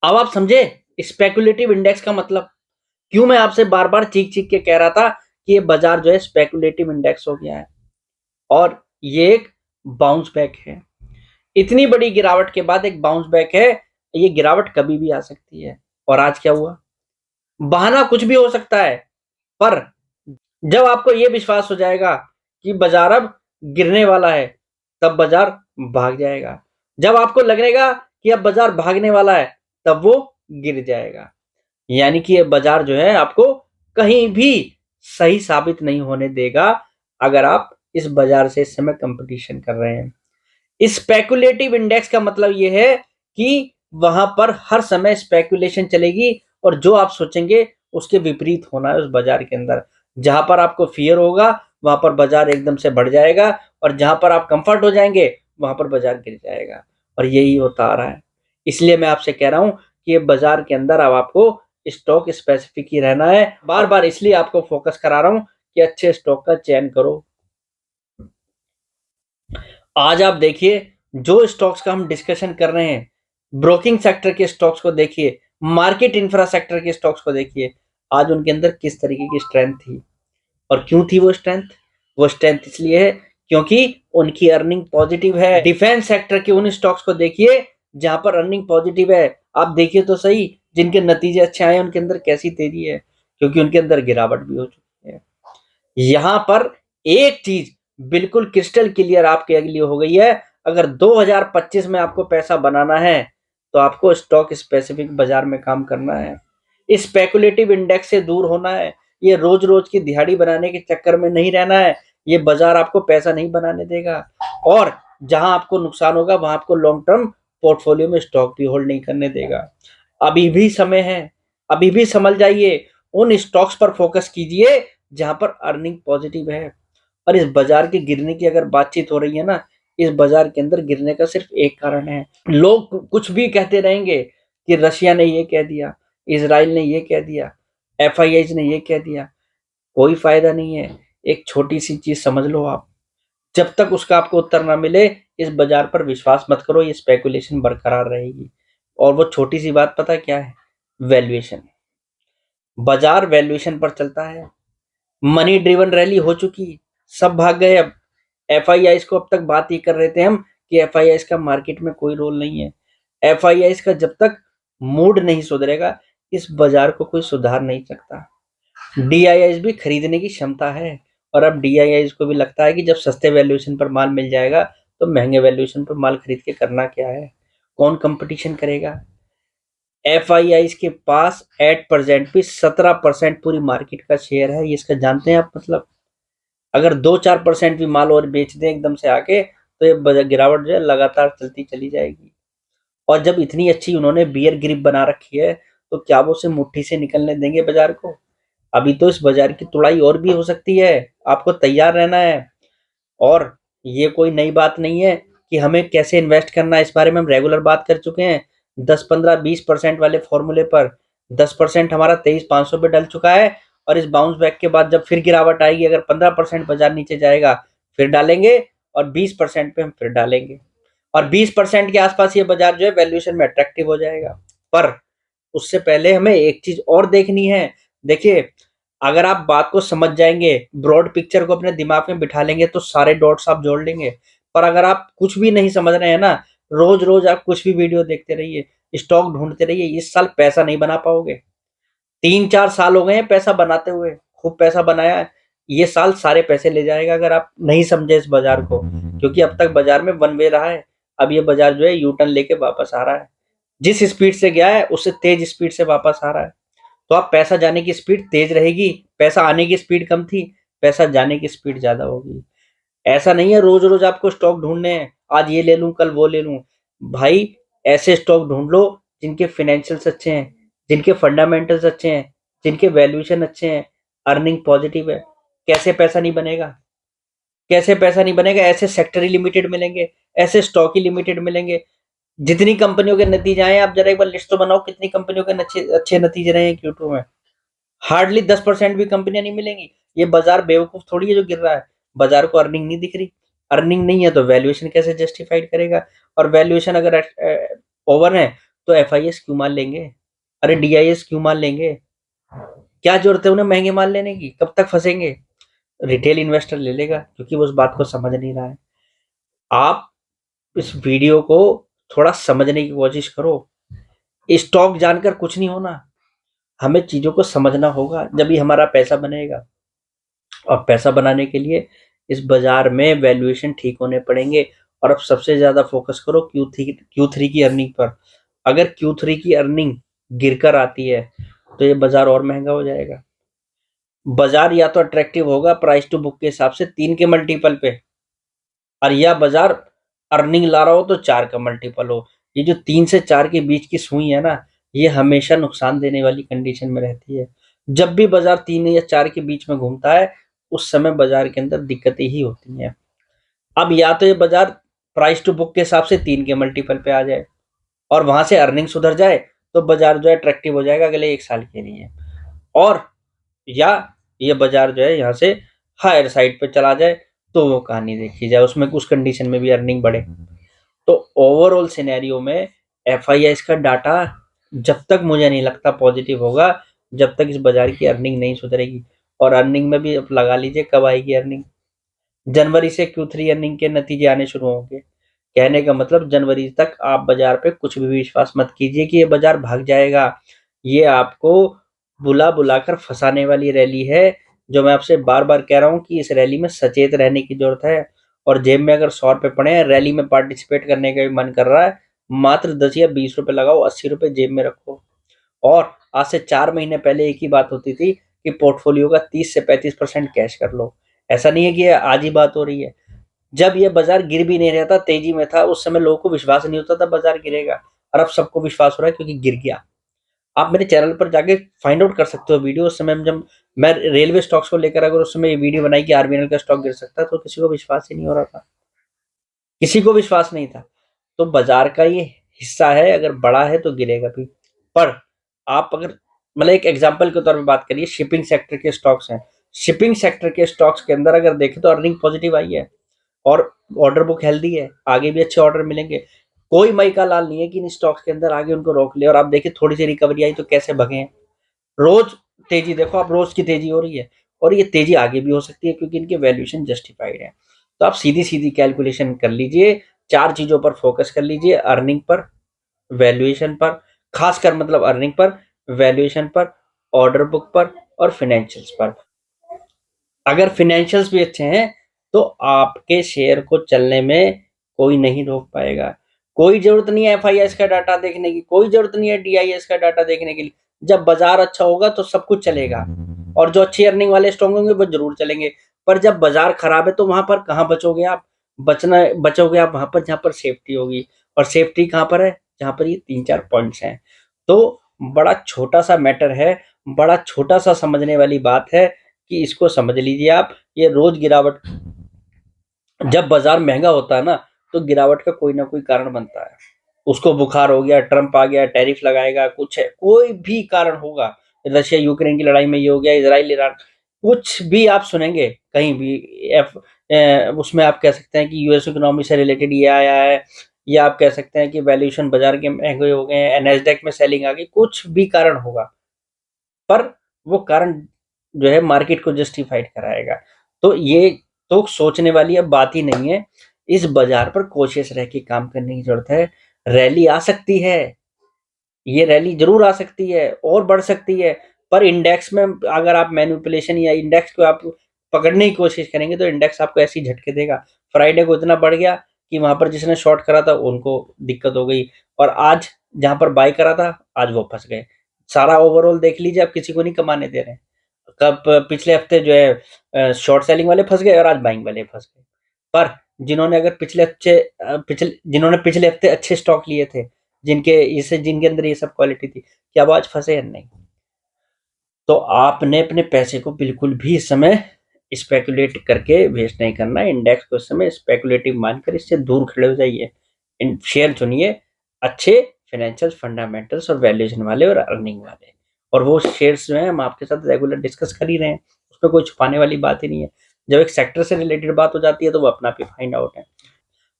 अब आप समझे स्पेकुलेटिव इंडेक्स का मतलब? क्यों मैं आपसे बार बार चीख चीख के कह रहा था कि ये बाजार जो है स्पेकुलेटिव इंडेक्स हो गया है और ये एक बाउंस बैक है। इतनी बड़ी गिरावट के बाद एक बाउंस बैक है। ये गिरावट कभी भी आ सकती है। और आज क्या हुआ? बहाना कुछ भी हो सकता है, पर जब आपको ये विश्वास हो जाएगा कि बाजार अब गिरने वाला है, तब बाजार भाग जाएगा। जब आपको लगेगा कि अब बाजार भागने वाला है, तब वो गिर जाएगा। यानी कि ये बाजार जो है आपको कहीं भी सही साबित नहीं होने देगा अगर आप इस बाजार से इस समय कंपटीशन कर रहे हैं। स्पेकुलेटिव इंडेक्स का मतलब ये है कि वहां पर हर समय स्पेकुलेशन चलेगी और जो आप सोचेंगे उसके विपरीत होना है उस बाजार के अंदर। जहां पर आपको फियर होगा वहां पर बाजार एकदम से बढ़ जाएगा और जहां पर आप कंफर्ट हो जाएंगे वहां पर बाजार गिर जाएगा। और यही होता आ रहा है। इसलिए मैं आपसे कह रहा हूं कि ये बाजार के अंदर अब आपको स्टॉक स्पेसिफिक ही रहना है। बार बार इसलिए आपको फोकस करा रहा हूं कि अच्छे स्टॉक का चयन करो। आज आप देखिए जो स्टॉक्स का हम डिस्कशन कर रहे हैं, ब्रोकिंग सेक्टर के स्टॉक्स को देखिए, मार्केट इंफ्रास्ट्रक्चर के स्टॉक्स को देखिए, आज उनके अंदर किस तरीके की स्ट्रेंथ थी। और क्यों थी वो स्ट्रेंथ? वो स्ट्रेंथ इसलिए है क्योंकि उनकी अर्निंग पॉजिटिव है। डिफेंस सेक्टर के उन स्टॉक्स को देखिए जहां पर अर्निंग पॉजिटिव है। आप देखिए तो सही, जिनके नतीजे अच्छे आए उनके अंदर कैसी तेजी है, क्योंकि उनके अंदर गिरावट भी हो चुकी है। यहां पर एक चीज बिल्कुल क्रिस्टल क्लियर आपके लिए हो गई है। अगर 2025 में आपको पैसा बनाना है तो आपको स्टॉक स्पेसिफिक बाजार में काम करना है। स्पेकुलेटिव इंडेक्स से दूर होना है। ये रोज रोज की दिहाड़ी बनाने के चक्कर में नहीं रहना है। ये बाजार आपको पैसा नहीं बनाने देगा। और जहां आपको नुकसान होगा वहां आपको लॉन्ग टर्म पोर्टफोलियो में स्टॉक भी होल्ड नहीं करने देगा। अभी भी समय है, अभी भी संभल जाइए। उन स्टॉक्स पर फोकस कीजिए जहां पर अर्निंग पॉजिटिव है। और इस बाजार के गिरने की अगर बातचीत हो रही है ना, इस बाजार के अंदर गिरने का सिर्फ एक कारण है। लोग कुछ भी कहते रहेंगे कि रशिया ने ये कह दिया, इसराइल ने ये कह दिया, एफआईआई ने ये कह दिया। कोई फायदा नहीं है। एक छोटी सी चीज समझ लो आप, जब तक उसका आपको उत्तर ना मिले इस बाजार पर विश्वास मत करो। ये स्पेकुलेशन बरकरार रहेगी। और वो छोटी सी बात पता क्या है? वैल्यूएशन। बाजार वैल्यूएशन पर चलता है। मनी ड्रिवन रैली हो चुकी, सब भाग गए। अब एफआईआई को अब तक बात ये कर रहे थे हम कि एफआईआई का मार्केट में कोई रोल नहीं है। एफआईआई का जब तक मूड नहीं सुधरेगा इस बाजार को कोई सुधार नहीं सकता। डीआईआई भी खरीदने की क्षमता है। और अब डीआईआई को भी लगता है कि जब सस्ते वैल्यूएशन पर माल मिल जाएगा तो महंगे वैल्यूएशन पर माल खरीद के करना क्या है? कौन कंपटीशन करेगा? एफआईआई के पास एट प्रेजेंट भी 17% पूरी मार्केट का शेयर है। ये इसका जानते हैं आप मतलब? अगर 2-4% भी माल और बेच दें एकदम से आके तो ये गिरावट जो है लगातार चलती चली जाएगी। और जब इतनी अच्छी उन्होंने बियर ग्रिप बना रखी है तो क्या वो उसे मुट्ठी से निकलने देंगे बाजार को? अभी तो इस बाजार की तुड़ाई और भी हो सकती है। आपको तैयार रहना है। और ये कोई नई बात नहीं है कि हमें कैसे इन्वेस्ट करना है। इस बारे में हम रेगुलर बात कर चुके हैं। 10-15-20% वाले फॉर्मूले पर 10% हमारा 23,500 पे डल चुका है। और इस बाउंस बैक के बाद जब फिर गिरावट आएगी, अगर 15% बाजार नीचे जाएगा फिर डालेंगे और 20% पे हम फिर डालेंगे। और 20% के आसपास ये बाजार जो है वैल्यूएशन में अट्रैक्टिव हो जाएगा। पर उससे पहले हमें एक चीज और देखनी है। देखिए, अगर आप बात को समझ जाएंगे, ब्रॉड पिक्चर को अपने दिमाग में बिठा लेंगे तो सारे डॉट्स आप जोड़ लेंगे। पर अगर आप कुछ भी नहीं समझ रहे हैं ना, रोज रोज आप कुछ भी वीडियो देखते रहिए, स्टॉक ढूंढते रहिए, इस साल पैसा नहीं बना पाओगे। 3-4 साल हो गए हैं पैसा बनाते हुए, खूब पैसा बनाया है। ये साल सारे पैसे ले जाएगा अगर आप नहीं समझे इस बाजार को। क्योंकि अब तक बाजार में वन वे रहा है। अब ये बाजार जो है यू टर्न लेके वापस आ रहा है। जिस स्पीड से गया है उससे तेज स्पीड से वापस आ रहा है। तो आप पैसा जाने की स्पीड तेज रहेगी, पैसा आने की स्पीड कम थी, पैसा जाने की स्पीड ज्यादा होगी। ऐसा नहीं है रोज रोज आपको स्टॉक ढूंढने हैं, आज ये ले लूं कल वो ले लूं। भाई, ऐसे स्टॉक ढूंढ लो जिनके फाइनेंशियल्स अच्छे हैं, जिनके फंडामेंटल्स अच्छे हैं, जिनके वैल्यूएशन अच्छे हैं, अर्निंग पॉजिटिव है। कैसे पैसा नहीं बनेगा? कैसे पैसा नहीं बनेगा? ऐसे सेक्टर ही लिमिटेड मिलेंगे, ऐसे स्टॉक ही लिमिटेड मिलेंगे। जितनी कंपनियों के नतीजे आए आप जरा एक बार लिस्ट तो बनाओ, कितनी कंपनियों के अच्छे अच्छे नतीजे रहे हैं Q2 में। हार्डली 10% भी कंपनियां नहीं मिलेंगी। ये बाजार बेवकूफ थोड़ी है जो गिर रहा है। बाजार को अर्निंग नहीं दिख रही। अर्निंग नहीं है तो वैल्यूएशन कैसे जस्टिफाइड करेगा? और वैल्यूएशन अगर ओवर है तो FIS क्यों मान लेंगे? अरे DIS क्यों मान लेंगे? क्या जरूरत है उन्हें महंगे माल लेने की? कब तक फंसेंगे? रिटेल इन्वेस्टर ले लेगा क्योंकि वो उस बात को समझ नहीं रहा है। आप इस वीडियो को थोड़ा समझने की कोशिश करो। स्टॉक जानकर कुछ नहीं होना, हमें चीजों को समझना होगा, जब ही हमारा पैसा बनेगा। और पैसा बनाने के लिए इस बाजार में वैल्यूएशन ठीक होने पड़ेंगे। और अब सबसे ज्यादा फोकस करो Q3 की अर्निंग पर। अगर Q3 की अर्निंग गिरकर आती है तो ये बाजार और महंगा हो जाएगा। बाजार या तो अट्रैक्टिव होगा प्राइस टू बुक के हिसाब से 3 के मल्टीपल पे, और या बाजार अर्निंग ला रहा हो तो 4 का मल्टीपल हो। ये जो 3 से 4 के बीच की सुई है ना, ये हमेशा नुकसान देने वाली कंडीशन में रहती है। जब भी बाजार 3 या 4 के बीच में घूमता है उस समय बाजार के अंदर दिक्कतें ही होती हैं। अब या तो ये बाजार प्राइस टू बुक के हिसाब से 3 के मल्टीपल पे आ जाए और वहां से अर्निंग सुधर जाए तो बाजार जो है अट्रैक्टिव हो जाएगा अगले 1 साल के लिए, और या ये बाजार जो है यहाँ से हायर साइड पे चला जाए तो वो कहानी देखी जाए, उसमें उस कंडीशन में भी अर्निंग बढ़े। तो ओवरऑल सिनेरियो में FIS का डाटा जब तक मुझे नहीं लगता पॉजिटिव होगा जब तक इस बाजार की अर्निंग नहीं सुधरेगी। और अर्निंग में भी अब लगा लीजिए कब आएगी अर्निंग। जनवरी से Q3 अर्निंग के नतीजे आने शुरू होंगे। कहने का मतलब जनवरी तक आप बाजार पे कुछ भी विश्वास मत कीजिए कि ये बाजार भाग जाएगा। ये आपको बुला बुलाकर फंसाने वाली रैली है। जो मैं आपसे बार बार कह रहा हूँ कि इस रैली में सचेत रहने की जरूरत है। और जेब में अगर 100 रुपए पड़े हैं, रैली में पार्टिसिपेट करने का भी मन कर रहा है, मात्र 10 या 20 रुपए लगाओ, 80 रुपए जेब में रखो। और आज से 4 महीने पहले एक ही बात होती थी कि पोर्टफोलियो का 30 से 35% कैश कर लो। ऐसा नहीं है कि आज ही बात हो रही है। जब ये बाजार गिर भी नहीं रहा था, तेजी में था, उस समय लोगों को विश्वास नहीं होता था बाजार गिरेगा। और अब सबको विश्वास हो रहा है क्योंकि गिर गया। आप मेरे चैनल पर जाके फाइंड आउट कर सकते हो वीडियो। उस समय जब मैं रेलवे स्टॉक्स को लेकर अगर उस समय ये वीडियो बनाई कि RVNL का स्टॉक गिर सकता है तो किसी को विश्वास ही नहीं हो रहा था, किसी को विश्वास नहीं था। तो बाजार का ये हिस्सा है, अगर बड़ा है तो गिरेगा भी। पर आप अगर मतलब एक एग्जांपल के तौर पे बात करिए, शिपिंग सेक्टर के स्टॉक्स हैं। शिपिंग सेक्टर के स्टॉक्स के अंदर अगर देखें तो अर्निंग पॉजिटिव आई है और ऑर्डर बुक हेल्दी है, आगे भी अच्छे ऑर्डर मिलेंगे। कोई मई का लाल नहीं है कि इन स्टॉक्स के अंदर आगे उनको रोक ले। और आप देखिए थोड़ी सी रिकवरी आई तो कैसे भगे हैं। रोज तेजी देखो आप, रोज की तेजी हो रही है और ये तेजी आगे भी हो सकती है क्योंकि इनके वैल्यूएशन जस्टिफाइड है। तो आप सीधी सीधी कैलकुलेशन कर लीजिए, 4 चीजों पर फोकस कर लीजिए, अर्निंग पर, वैल्यूएशन पर, खासकर मतलब अर्निंग पर, वैल्यूएशन पर, ऑर्डर बुक पर और फाइनेंशियल्स पर। अगर फाइनेंशियल्स भी अच्छे हैं तो आपके शेयर को चलने में कोई नहीं रोक पाएगा। कोई जरूरत नहीं है FIS का डाटा देखने की, कोई जरूरत नहीं है DIS का डाटा देखने के लिए। जब बाजार अच्छा होगा तो सब कुछ चलेगा और जो अच्छी अर्निंग वाले स्टॉक होंगे वो जरूर चलेंगे। पर जब बाजार खराब है तो वहां पर कहाँ बचोगे आप? बचोगे आप वहां पर जहां पर सेफ्टी होगी। और सेफ्टी कहाँ पर है? जहां पर ये 3-4 पॉइंट्स हैं। तो बड़ा छोटा सा मैटर है, बड़ा छोटा सा समझने वाली बात है कि इसको समझ लीजिए आप। ये रोज गिरावट, जब बाजार महंगा होता है ना तो गिरावट का कोई ना कोई कारण बनता है। उसको बुखार हो गया, ट्रंप आ गया, टैरिफ लगाएगा, कुछ है, कोई भी कारण होगा। रशिया यूक्रेन की लड़ाई में ये हो गया, इजराइल ईरान, कुछ भी आप सुनेंगे कहीं भी। उसमें आप कह सकते हैं कि US इकोनॉमी से रिलेटेड ये आया है, या आप कह सकते हैं कि वैल्यूएशन बाजार के महंगे हो गए हैं, NASDAQ में सेलिंग आ गई, कुछ भी कारण होगा। पर वो कारण जो है मार्केट को जस्टिफाइड कराएगा। तो ये तो सोचने वाली अब बात ही नहीं है। इस बाजार पर कोशिश रह के काम करने की जरूरत है। रैली आ सकती है, ये रैली जरूर आ सकती है और बढ़ सकती है। पर इंडेक्स में अगर आप मैनिपुलेशन या इंडेक्स को आप पकड़ने की कोशिश करेंगे तो इंडेक्स आपको ऐसी झटके देगा। फ्राइडे को इतना बढ़ गया कि वहां पर जिसने शॉर्ट करा था उनको दिक्कत हो गई, और आज जहां पर बाय करा था आज वो फंस गए। सारा ओवरऑल देख लीजिए, आप किसी को नहीं कमाने दे रहे हैं। कब पिछले हफ्ते जो है शॉर्ट सेलिंग वाले फंस गए और आज बाइंग वाले फंस गए। पर जिन्होंने अगर जिन्होंने पिछले हफ्ते अच्छे स्टॉक लिए थे, जिनके अंदर ये सब क्वालिटी थी, क्या वो आज फंसे या नहीं? तो आपने अपने पैसे को बिल्कुल भी इस समय स्पेकुलेट करके वेस्ट नहीं करना है। इंडेक्स को इस समय स्पेकुलेटिव मानकर इससे दूर खड़े हो जाइए। शेयर चुनिए अच्छे फाइनेंशियल फंडामेंटल्स और वैल्यूएशन वाले और अर्निंग वाले। और वो शेयर्स जो है हम आपके साथ रेगुलर डिस्कस कर ही रहे हैं, उसमें कोई छुपाने वाली बात ही नहीं है। जब एक सेक्टर से रिलेटेड बात हो जाती है तो वो अपना भी फाइंड आउट है।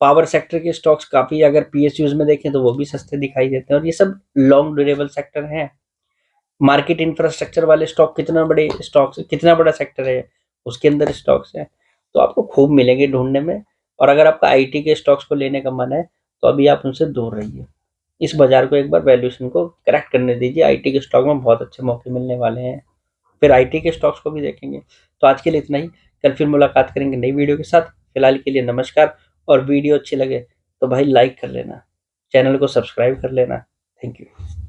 पावर सेक्टर के स्टॉक्स काफ़ी, अगर पीएसयूज़ में देखें तो वो भी सस्ते दिखाई देते हैं, और ये सब लॉन्ग ड्यूरेबल सेक्टर हैं। मार्केट इंफ्रास्ट्रक्चर वाले स्टॉक कितना बड़े स्टॉक्स, कितना बड़ा सेक्टर है, उसके अंदर स्टॉक्स हैं, तो आपको खूब मिलेंगे ढूंढने में। और अगर आपका आईटी के स्टॉक्स को लेने का मन है तो अभी आप उनसे दूर रहिए। इस बाजार को एक बार वैल्यूएशन को करेक्ट करने दीजिए, आईटी के स्टॉक में बहुत अच्छे मौके मिलने वाले हैं। फिर आईटी के स्टॉक्स को भी देखेंगे। तो आज के लिए इतना ही, कल फिर मुलाकात करेंगे नई वीडियो के साथ। फिलहाल के लिए नमस्कार। और वीडियो अच्छी लगे तो भाई लाइक कर लेना, चैनल को सब्सक्राइब कर लेना। Thank you.